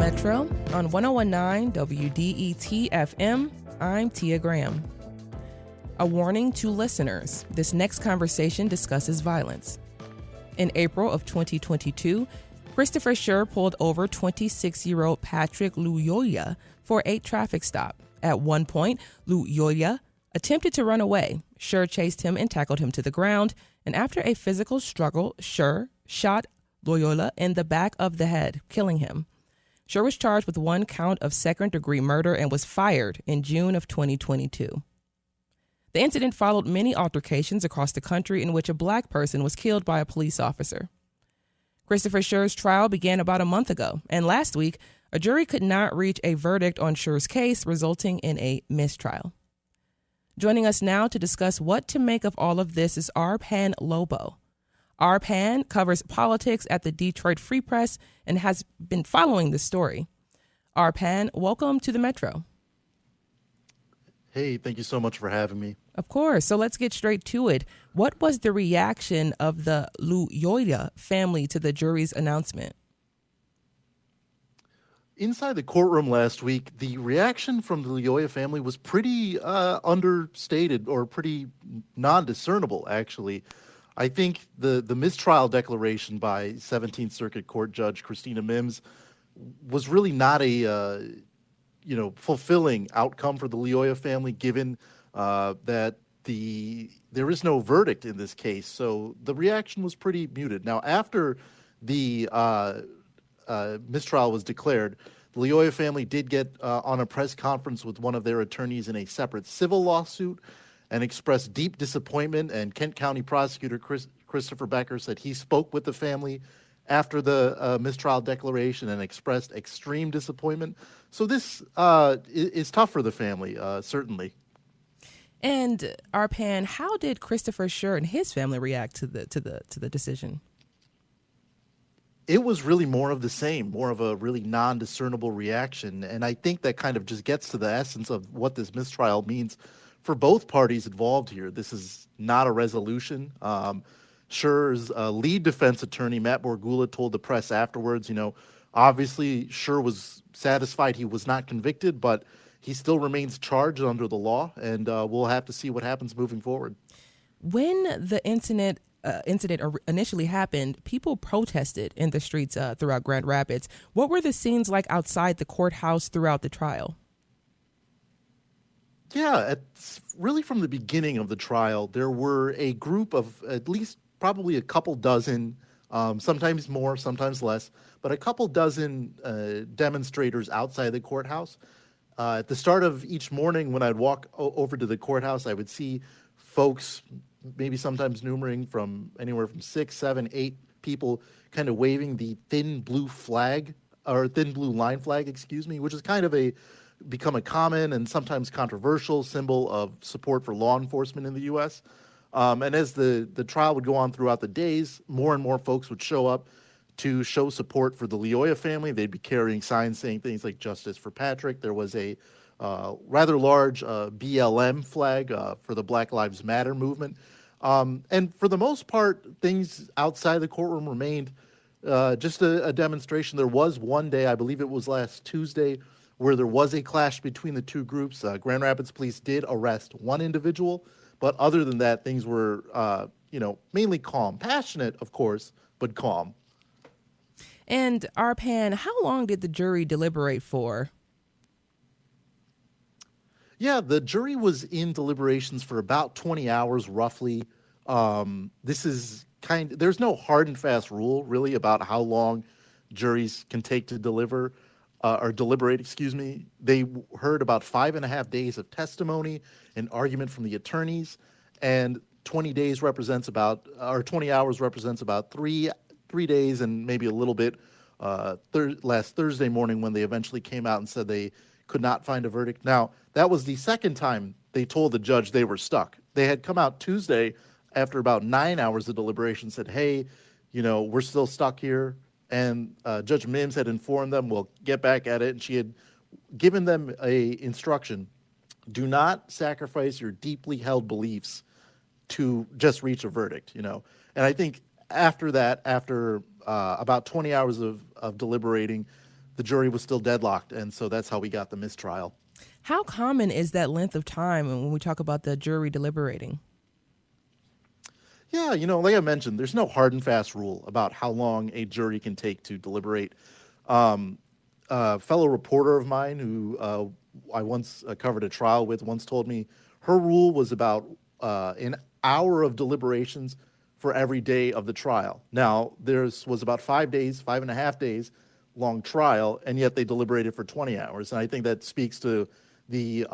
Metro on 1019 WDET FM. I'm Tia Graham. A warning to listeners. This next conversation discusses violence. In April of 2022, Christopher Schurr pulled over 26-year-old Patrick Lyoya for a traffic stop. At one point, Lyoya attempted to run away. Schurr chased him and tackled him to the ground, and after a physical struggle, Schurr shot Lyoya in the back of the head, killing him. Schurr was charged with one count of second-degree murder and was fired in June of 2022. The incident followed many altercations across the country in which a black person was killed by a police officer. Christopher Schurr's trial began about a month ago, and last week, a jury could not reach a verdict on Schurr's case, resulting in a mistrial. Joining us now to discuss what to make of all of this is Arpan Lobo. Arpan covers politics at the Detroit Free Press and has been following this story. Arpan, welcome to the Metro. Hey, thank you so much for having me. Of course. So let's get straight to it. What was the reaction of the Lyoya family to the jury's announcement? Inside the courtroom last week, the reaction from the Lyoya family was pretty understated or pretty non-discernible, actually. I think the mistrial declaration by 17th Circuit Court Judge Christina Mims was really not a fulfilling outcome for the Lyoya family, given that there is no verdict in this case. So the reaction was pretty muted. Now, after the mistrial was declared, the Lyoya family did get on a press conference with one of their attorneys in a separate civil lawsuit and expressed deep disappointment. And Kent County Prosecutor Christopher Becker said he spoke with the family after the mistrial declaration and expressed extreme disappointment. So this is tough for the family, certainly. And Arpan, how did Christopher Schurr and his family react to the decision? It was really more of the same, more of a really non-discernible reaction. And I think that kind of just gets to the essence of what this mistrial means for both parties involved here. This is not a resolution. Schurr's lead defense attorney, Matt Borgula, told the press afterwards, obviously Schurr was satisfied he was not convicted, but he still remains charged under the law, and we'll have to see what happens moving forward. When the incident initially happened, people protested in the streets throughout Grand Rapids. What were the scenes like outside the courthouse throughout the trial? Yeah, it's really from the beginning of the trial, there were a group of at least probably a couple dozen, sometimes more, sometimes less, but a couple dozen demonstrators outside the courthouse. At the start of each morning when I'd walk over to the courthouse, I would see folks, maybe sometimes numbering from anywhere from 6, 7, 8 people kind of waving the thin blue line flag, which is kind of become a common and sometimes controversial symbol of support for law enforcement in the U.S. And as the trial would go on throughout the days, more and more folks would show up to show support for the Lyoya family. They'd be carrying signs saying things like "Justice for Patrick." There was a rather large BLM flag for the Black Lives Matter movement. And for the most part, things outside the courtroom remained just a demonstration. There was one day, I believe it was last Tuesday, where there was a clash between the two groups. Grand Rapids police did arrest one individual, but other than that, things were, mainly calm. Passionate, of course, but calm. And Arpan, how long did the jury deliberate for? Yeah, the jury was in deliberations for about 20 hours, roughly. There's no hard and fast rule, really, about how long juries can take to deliberate. They heard about 5.5 days of testimony and argument from the attorneys, and 20 hours represents about 3 days and maybe a little bit last Thursday morning when they eventually came out and said they could not find a verdict. Now, that was the second time they told the judge they were stuck. They had come out Tuesday after about 9 hours of deliberation, said, hey, we're still stuck here. And Judge Mims had informed them, we'll get back at it. And she had given them a instruction, do not sacrifice your deeply held beliefs to just reach a verdict, And I think after that, after about 20 hours of deliberating, the jury was still deadlocked, and so that's how we got the mistrial. How common is that length of time when we talk about the jury deliberating? Yeah, like I mentioned, there's no hard and fast rule about how long a jury can take to deliberate. A fellow reporter of mine who I once covered a trial with once told me her rule was about an hour of deliberations for every day of the trial. Now, theirs was about 5 days, 5.5 days long trial, and yet they deliberated for 20 hours. And I think that speaks to the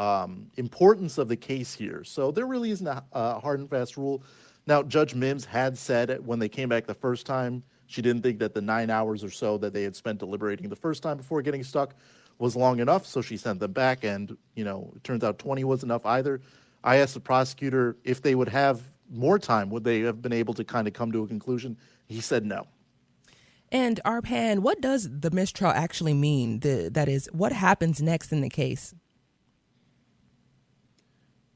importance of the case here. So there really isn't a hard and fast rule. Now, Judge Mims had said when they came back the first time, she didn't think that the 9 hours or so that they had spent deliberating the first time before getting stuck was long enough, so she sent them back, and it turns out 20 wasn't enough either. I asked the prosecutor if they would have more time, would they have been able to kind of come to a conclusion? He said no. And Arpan, what does the mistrial actually mean? That is, what happens next in the case?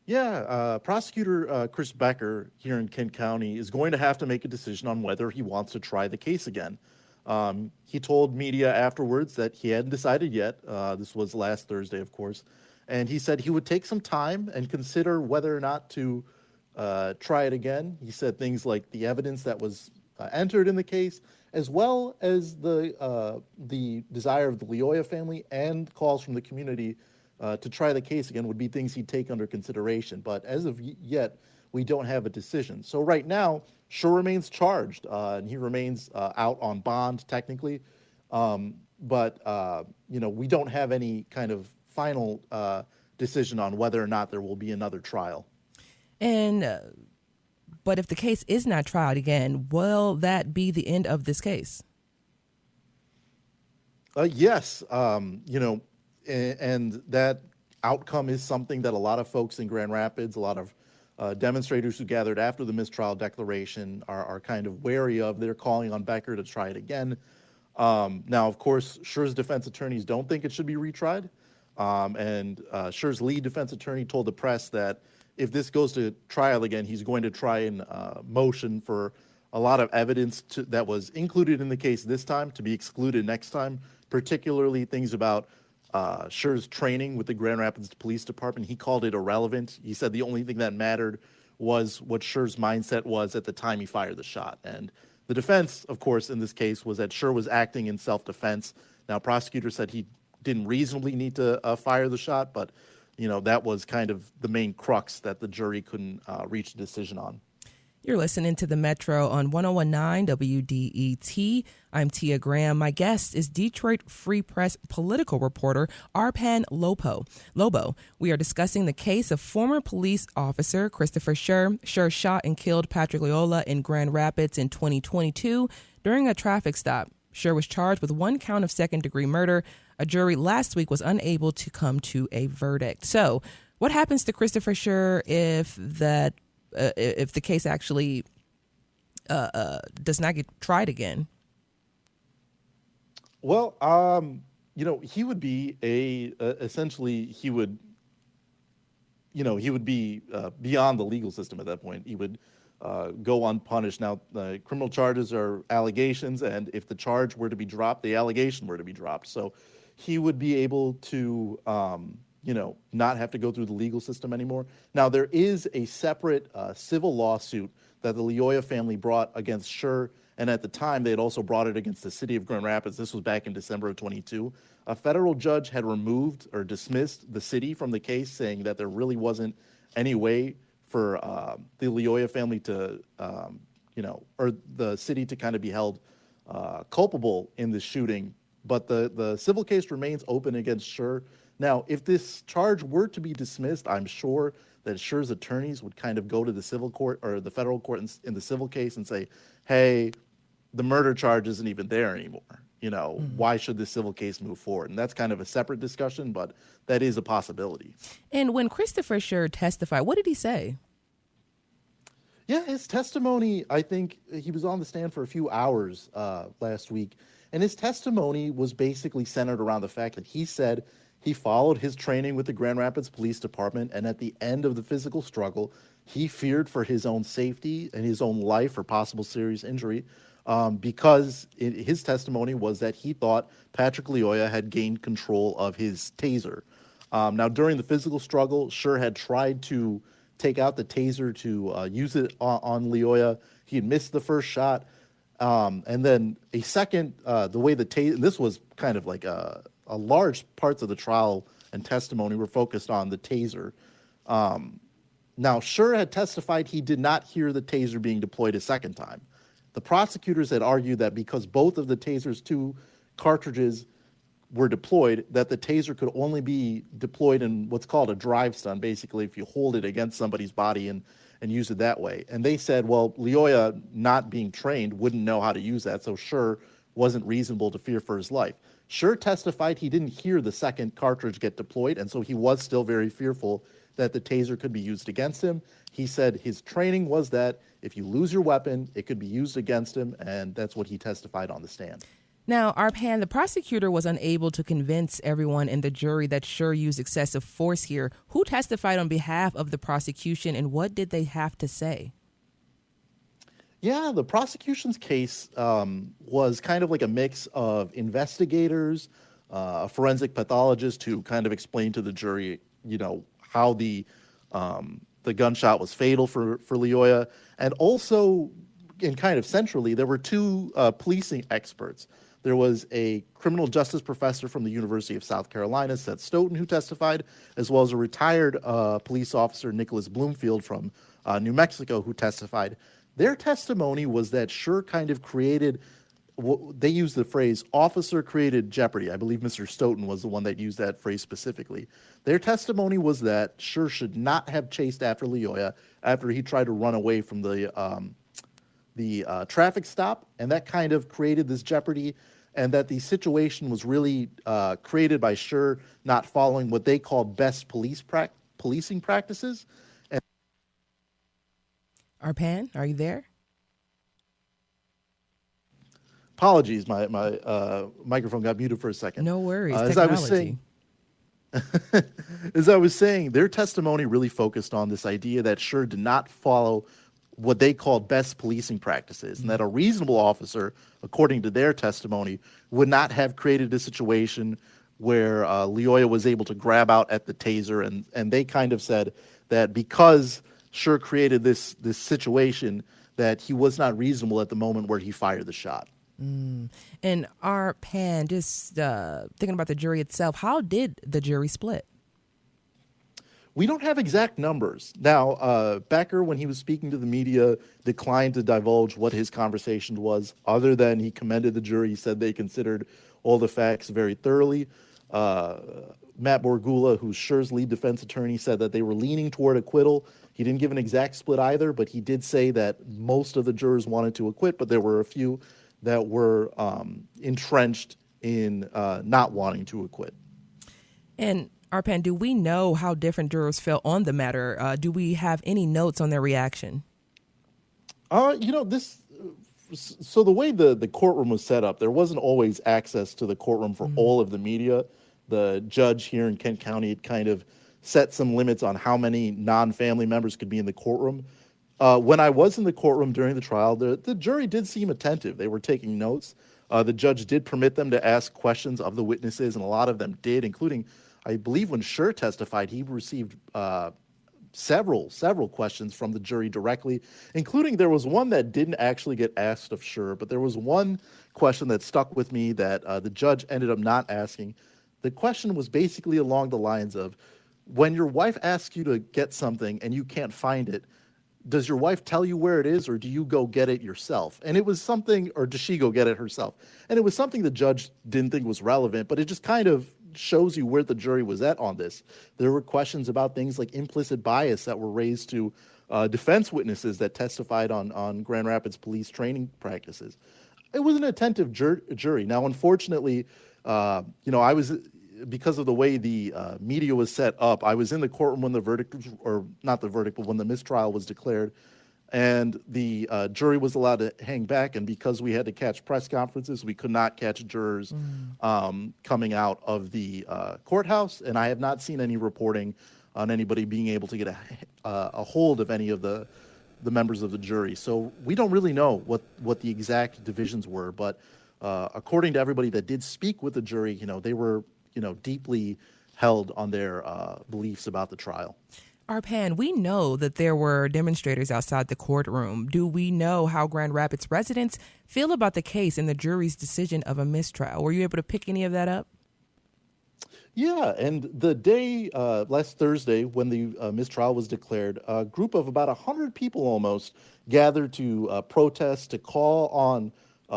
Yeah, Prosecutor Chris Becker here in Kent County is going to have to make a decision on whether he wants to try the case again. He told media afterwards that he hadn't decided yet. This was last Thursday, of course. And he said he would take some time and consider whether or not to try it again. He said things like the evidence that was entered in the case, as well as the desire of the Lyoya family and calls from the community to try the case again would be things he'd take under consideration. But as of yet, we don't have a decision. So right now, Schurr remains charged, and he remains out on bond technically. But we don't have any kind of final decision on whether or not there will be another trial. And but if the case is not tried again, will that be the end of this case? Yes. And that outcome is something that a lot of folks in Grand Rapids, a lot of demonstrators who gathered after the mistrial declaration are kind of wary of. They're calling on Becker to try it again. Now, of course, Schurr's defense attorneys don't think it should be retried. And Schurr's lead defense attorney told the press that if this goes to trial again, he's going to try and motion for a lot of evidence that was included in the case this time to be excluded next time, particularly things about Schurr's training with the Grand Rapids Police Department. He called it irrelevant. He said the only thing that mattered was what Schurr's mindset was at the time he fired the shot. And the defense, of course, in this case was that Schurr was acting in self-defense. Now, prosecutors said he didn't reasonably need to fire the shot, but that was kind of the main crux that the jury couldn't reach a decision on. You're listening to The Metro on 1019 WDET. I'm Tia Graham. My guest is Detroit Free Press political reporter Arpan Lobo. We are discussing the case of former police officer Christopher Schurr. Schurr shot and killed Patrick Lyoya in Grand Rapids in 2022 during a traffic stop. Schurr was charged with 1 count of second-degree murder. A jury last week was unable to come to a verdict. So what happens to Christopher Schurr if the case actually does not get tried again? Well, he would be essentially he would be beyond the legal system at that point. He would go unpunished. Now, criminal charges are allegations, and if the charge were to be dropped, the allegation were to be dropped. So he would be able to not have to go through the legal system anymore. Now, there is a separate civil lawsuit that the Lyoya family brought against Schurr, and at the time, they had also brought it against the city of Grand Rapids. This was back in December of 22. A federal judge had removed or dismissed the city from the case, saying that there really wasn't any way for the Lyoya family to, or the city to kind of be held culpable in this shooting. But the civil case remains open against Schurr. Now, if this charge were to be dismissed, I'm sure that Schurr's attorneys would kind of go to the civil court or the federal court in the civil case and say, hey, the murder charge isn't even there anymore. Why should this civil case move forward? And that's kind of a separate discussion, but that is a possibility. And when Christopher Schurr testified, what did he say? Yeah, his testimony, I think he was on the stand for a few hours last week, and his testimony was basically centered around the fact that he said he followed his training with the Grand Rapids Police Department, and at the end of the physical struggle, he feared for his own safety and his own life or possible serious injury. because his testimony was that he thought Patrick Lyoya had gained control of his taser. Now, during the physical struggle, Schurr had tried to take out the taser to use it on Lyoya. He had missed the first shot. And then a second, the way the taser, this was kind of like a large parts of the trial and testimony were focused on the taser. Now, Schurr had testified he did not hear the taser being deployed a second time. The prosecutors had argued that because both of the taser's 2 cartridges were deployed, that the taser could only be deployed in what's called a drive stun, basically if you hold it against somebody's body and use it that way. And they said, well, Lyoya, not being trained, wouldn't know how to use that, so Schurr wasn't reasonable to fear for his life. Schurr testified he didn't hear the second cartridge get deployed, and so he was still very fearful that the taser could be used against him. He said his training was that if you lose your weapon, it could be used against him, and that's what he testified on the stand. Now, Arpan, the prosecutor was unable to convince everyone in the jury that Schurr used excessive force here. Who testified on behalf of the prosecution, and what did they have to say? Yeah, the prosecution's case was kind of like a mix of investigators, a forensic pathologist who kind of explained to the jury, how the gunshot was fatal for Lyoya, and also, and kind of centrally, there were 2 policing experts. There was a criminal justice professor from the University of South Carolina, Seth Stoughton, who testified, as well as a retired police officer, Nicholas Bloomfield from New Mexico, who testified. Their testimony was that Schurr kind of created, they used the phrase, officer-created jeopardy. I believe Mr. Stoughton was the one that used that phrase specifically. Their testimony was that Schurr should not have chased after Lyoya after he tried to run away from the traffic stop, and that kind of created this jeopardy, and that the situation was really created by Schurr not following what they called best policing practices. Arpan, are you there? Apologies, my microphone got muted for a second. No worries. As I was saying, their testimony really focused on this idea that Schurr did not follow what they called best policing practices, and that a reasonable officer, according to their testimony, would not have created a situation where Lyoya was able to grab out at the taser, and they kind of said that because Schurr created this situation, that he was not reasonable at the moment where he fired the shot. And Arpan, just thinking about the jury itself, how did the jury split? We don't have exact numbers. Now, Becker, when he was speaking to the media, declined to divulge what his conversation was, other than he commended the jury. He said they considered all the facts very thoroughly. Matt Borgula, who's Schur's lead defense attorney, said that they were leaning toward acquittal. He didn't give an exact split either, but he did say that most of the jurors wanted to acquit, but there were a few that were entrenched in not wanting to acquit. And Arpan, do we know how different jurors felt on the matter? Do we have any notes on their reaction? So the way the courtroom was set up, there wasn't always access to the courtroom for all of the media. The judge here in Kent County had kind of set some limits on how many non-family members could be in the courtroom. When I was in the courtroom during the trial, the jury did seem attentive. They were taking notes. The judge did permit them to ask questions of the witnesses, and a lot of them did, including, I believe when Schurr testified, he received several questions from the jury directly, including there was one that didn't actually get asked of Schurr, but there was one question that stuck with me that the judge ended up not asking. The question was basically along the lines of, when your wife asks you to get something and you can't find it, does your wife tell you where it is, or do you go get it yourself? And it was something, or does she go get it herself? And it was something the judge didn't think was relevant, but it just kind of shows you where the jury was at on this. There were questions about things like implicit bias that were raised to defense witnesses that testified on Grand Rapids police training practices. It was an attentive jury. Now, unfortunately, I was, because of the way the media was set up, I was in the courtroom when the verdict, or not the verdict, but when the mistrial was declared, and the jury was allowed to hang back, and because we had to catch press conferences, we could not catch jurors coming out of the courthouse, and I have not seen any reporting on anybody being able to get a hold of any of the the members of the jury. So we don't really know what the exact divisions were, but according to everybody that did speak with the jury, they were, deeply held on their beliefs about the trial. Arpan, we know that there were demonstrators outside the courtroom. Do we know how Grand Rapids residents feel about the case and the jury's decision of a mistrial? Were you able to pick any of that up? Yeah, and the day, last Thursday, when the mistrial was declared, a group of about 100 people almost gathered to protest, to call on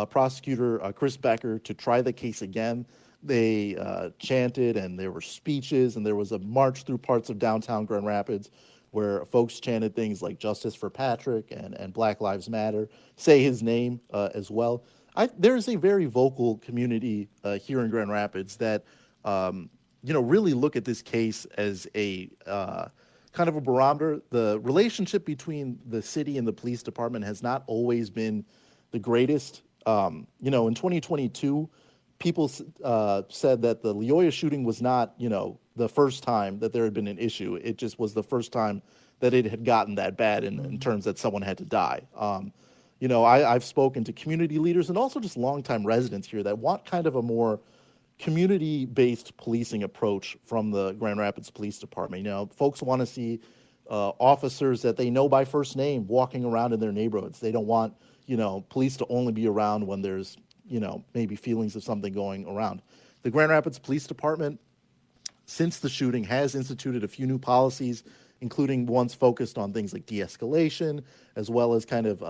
prosecutor Chris Becker to try the case again. They chanted, and there were speeches, and there was a march through parts of downtown Grand Rapids where folks chanted things like "Justice for Patrick" and "Black Lives Matter," say his name as well. There's a very vocal community here in Grand Rapids that really look at this case as a kind of a barometer. The relationship between the city and the police department has not always been the greatest. In 2022, people said that the Lyoya shooting was not, the first time that there had been an issue. It just was the first time that it had gotten that bad in terms that someone had to die. I've spoken to community leaders and also just longtime residents here that want kind of a more community-based policing approach from the Grand Rapids Police Department. Folks want to see officers that they know by first name walking around in their neighborhoods. They don't want, police to only be around when there's, maybe feelings of something going around. The Grand Rapids Police Department, since the shooting, has instituted a few new policies, including ones focused on things like de-escalation, as well as kind of,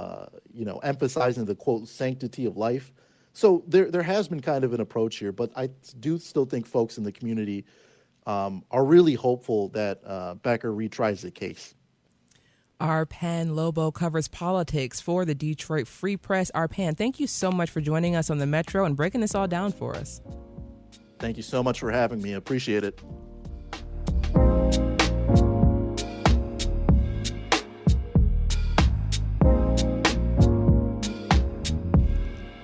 emphasizing the, quote, sanctity of life. So there has been kind of an approach here, but I do still think folks in the community are really hopeful that Becker retries the case. Arpan Lobo covers politics for the Detroit Free Press. Arpan, thank you so much for joining us on the Metro and breaking this all down for us. Thank you so much for having me. I appreciate it.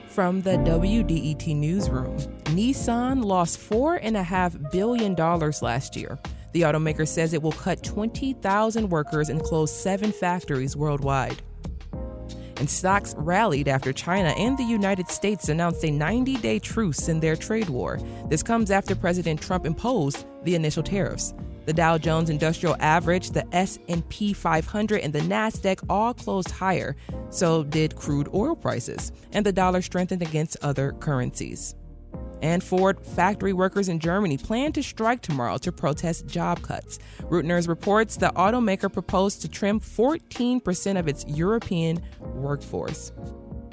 From the WDET newsroom, Nissan lost $4.5 billion last year. The automaker says it will cut 20,000 workers and close 7 factories worldwide. And stocks rallied after China and the United States announced a 90-day truce in their trade war. This comes after President Trump imposed the initial tariffs. The Dow Jones Industrial Average, the S&P 500, and the NASDAQ all closed higher. So did crude oil prices, and the dollar strengthened against other currencies. And Ford factory workers in Germany plan to strike tomorrow to protest job cuts. Reuters reports the automaker proposed to trim 14% of its European workforce.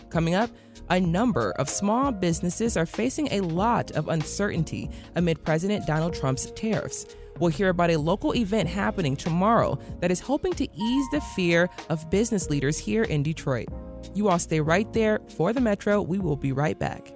Coming up, a number of small businesses are facing a lot of uncertainty amid President Donald Trump's tariffs. We'll hear about a local event happening tomorrow that is hoping to ease the fear of business leaders here in Detroit. You all stay right there for the Metro. We will be right back.